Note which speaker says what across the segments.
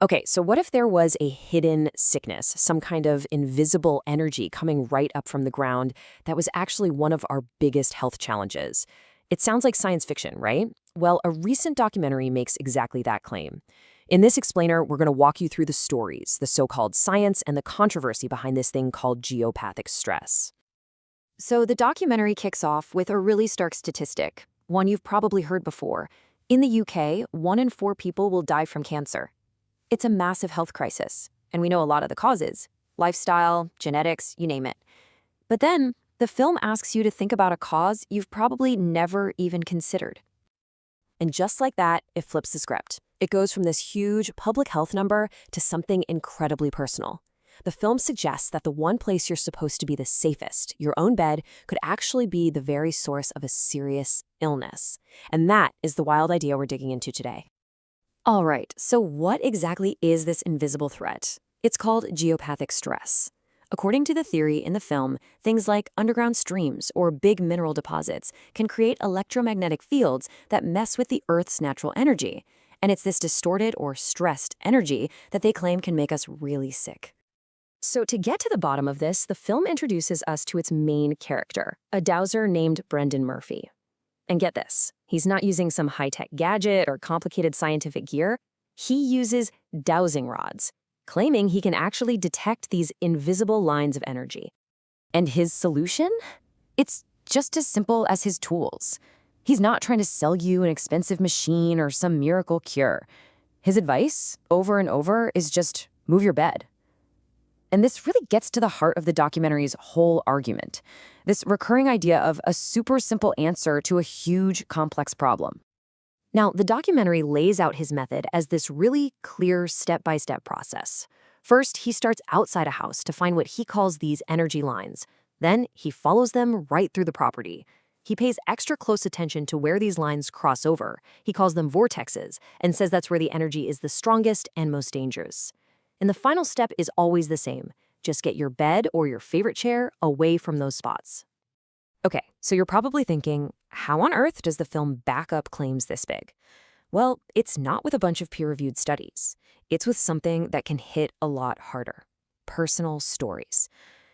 Speaker 1: Okay, so what if there was a hidden sickness, some kind of invisible energy coming right up from the ground that was actually one of our biggest health challenges? It sounds like science fiction, right? Well, a recent documentary makes exactly that claim. In this explainer, we're going to walk you through the stories, the so-called science, and the controversy behind this thing called geopathic stress.
Speaker 2: So the documentary kicks off with a really stark statistic, one you've probably heard before. In the UK, 1 in 4 people will die from cancer. It's a massive health crisis, and we know a lot of the causes: lifestyle, genetics, you name it. But then, the film asks you to think about a cause you've probably never even considered.
Speaker 1: And just like that, it flips the script. It goes from this huge public health number to something incredibly personal. The film suggests that the one place you're supposed to be the safest, your own bed, could actually be the very source of a serious illness. And that is the wild idea we're digging into today. All right, so what exactly is this invisible threat? It's called geopathic stress. According to the theory in the film, things like underground streams or big mineral deposits can create electromagnetic fields that mess with the Earth's natural energy. And it's this distorted or stressed energy that they claim can make us really sick. So to get to the bottom of this, the film introduces us to its main character, a dowser named Brendan Murphy. And get this, he's not using some high-tech gadget or complicated scientific gear. He uses dowsing rods, claiming he can actually detect these invisible lines of energy. And his solution? It's just as simple as his tools. He's not trying to sell you an expensive machine or some miracle cure. His advice, over and over, is just move your bed. And this really gets to the heart of the documentary's whole argument, this recurring idea of a super simple answer to a huge, complex problem. Now, the documentary lays out his method as this really clear step-by-step process. First, he starts outside a house to find what he calls these energy lines. Then, he follows them right through the property. He pays extra close attention to where these lines cross over. He calls them vortexes and says that's where the energy is the strongest and most dangerous. And the final step is always the same. Just get your bed or your favorite chair away from those spots. Okay, so you're probably thinking, how on earth does the film back up claims this big? Well, it's not with a bunch of peer-reviewed studies. It's with something that can hit a lot harder: personal stories.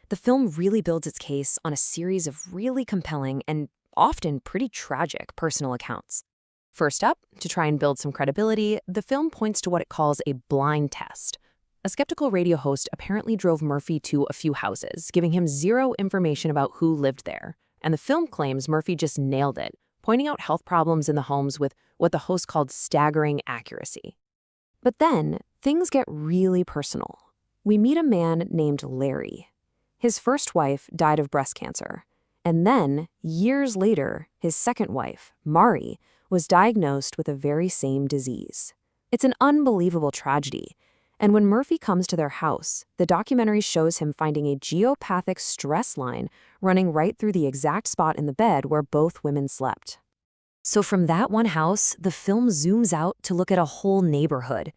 Speaker 1: The film really builds its case on a series of really compelling and often pretty tragic personal accounts. First up, to try and build some credibility, the film points to what it calls a blind test. A skeptical radio host apparently drove Murphy to a few houses, giving him zero information about who lived there. And the film claims Murphy just nailed it, pointing out health problems in the homes with what the host called staggering accuracy. But then, things get really personal. We meet a man named Larry. His first wife died of breast cancer. And then, years later, his second wife, Mari, was diagnosed with the very same disease. It's an unbelievable tragedy. And when Murphy comes to their house, the documentary shows him finding a geopathic stress line running right through the exact spot in the bed where both women slept. So from that one house, the film zooms out to look at a whole neighborhood.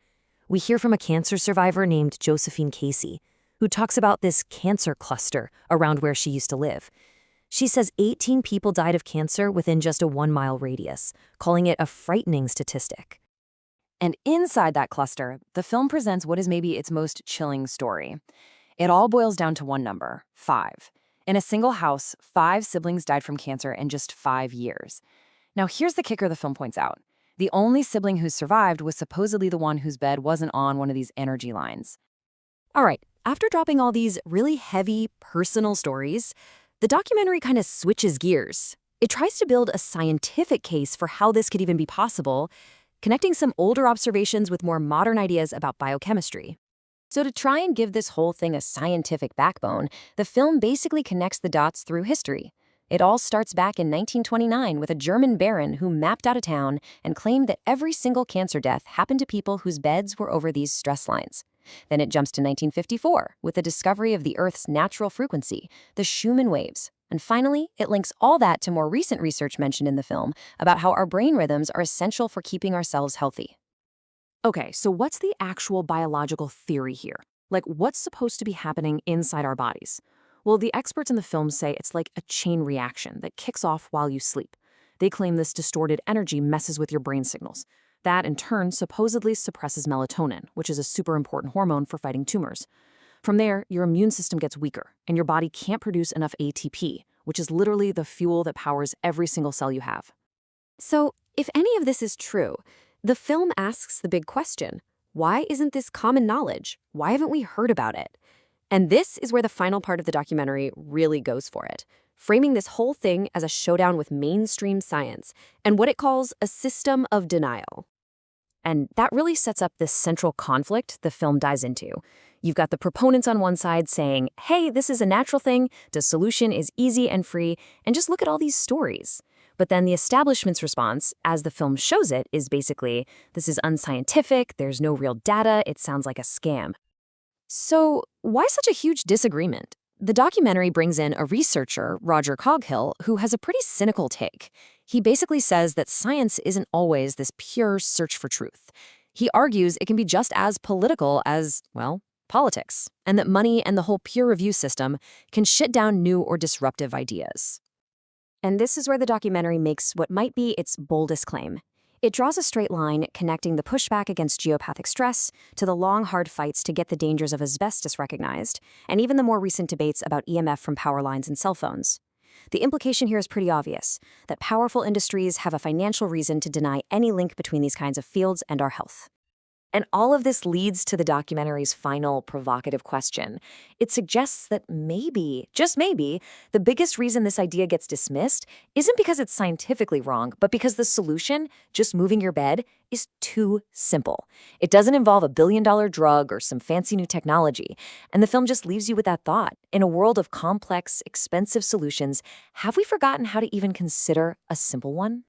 Speaker 1: We hear from a cancer survivor named Josephine Casey, who talks about this cancer cluster around where she used to live. She says 18 people died of cancer within just a 1-mile radius, calling it a frightening statistic. And inside that cluster, the film presents what is maybe its most chilling story. It all boils down to one number: 5. In a single house, 5 siblings died from cancer in just 5 years. Now here's the kicker the film points out. The only sibling who survived was supposedly the one whose bed wasn't on one of these energy lines. All right, after dropping all these really heavy, personal stories, the documentary kind of switches gears. It tries to build a scientific case for how this could even be possible, connecting some older observations with more modern ideas about biochemistry. So to try and give this whole thing a scientific backbone, the film basically connects the dots through history. It all starts back in 1929 with a German baron who mapped out a town and claimed that every single cancer death happened to people whose beds were over these stress lines. Then it jumps to 1954 with the discovery of the Earth's natural frequency, the Schumann waves. And finally, it links all that to more recent research mentioned in the film about how our brain rhythms are essential for keeping ourselves healthy. Okay, so what's the actual biological theory here? Like, what's supposed to be happening inside our bodies? Well, the experts in the film say it's like a chain reaction that kicks off while you sleep. They claim this distorted energy messes with your brain signals. That, in turn, supposedly suppresses melatonin, which is a super important hormone for fighting tumors. From there, your immune system gets weaker, and your body can't produce enough ATP, which is literally the fuel that powers every single cell you have.
Speaker 2: So, if any of this is true, the film asks the big question: why isn't this common knowledge? Why haven't we heard about it? And this is where the final part of the documentary really goes for it, framing this whole thing as a showdown with mainstream science and what it calls a system of denial.
Speaker 1: And that really sets up this central conflict the film dives into. You've got the proponents on one side saying, hey, this is a natural thing, the solution is easy and free, and just look at all these stories. But then the establishment's response, as the film shows it, is basically, this is unscientific, there's no real data, it sounds like a scam. So why such a huge disagreement? The documentary brings in a researcher, Roger Coghill, who has a pretty cynical take. He basically says that science isn't always this pure search for truth. He argues it can be just as political as, well, politics, and that money and the whole peer review system can shut down new or disruptive ideas. And this is where the documentary makes what might be its boldest claim. It draws a straight line connecting the pushback against geopathic stress to the long, hard fights to get the dangers of asbestos recognized, and even the more recent debates about EMF from power lines and cell phones. The implication here is pretty obvious, that powerful industries have a financial reason to deny any link between these kinds of fields and our health. And all of this leads to the documentary's final provocative question. It suggests that maybe, just maybe, the biggest reason this idea gets dismissed isn't because it's scientifically wrong, but because the solution, just moving your bed, is too simple. It doesn't involve a billion-dollar drug or some fancy new technology. And the film just leaves you with that thought. In a world of complex, expensive solutions, have we forgotten how to even consider a simple one?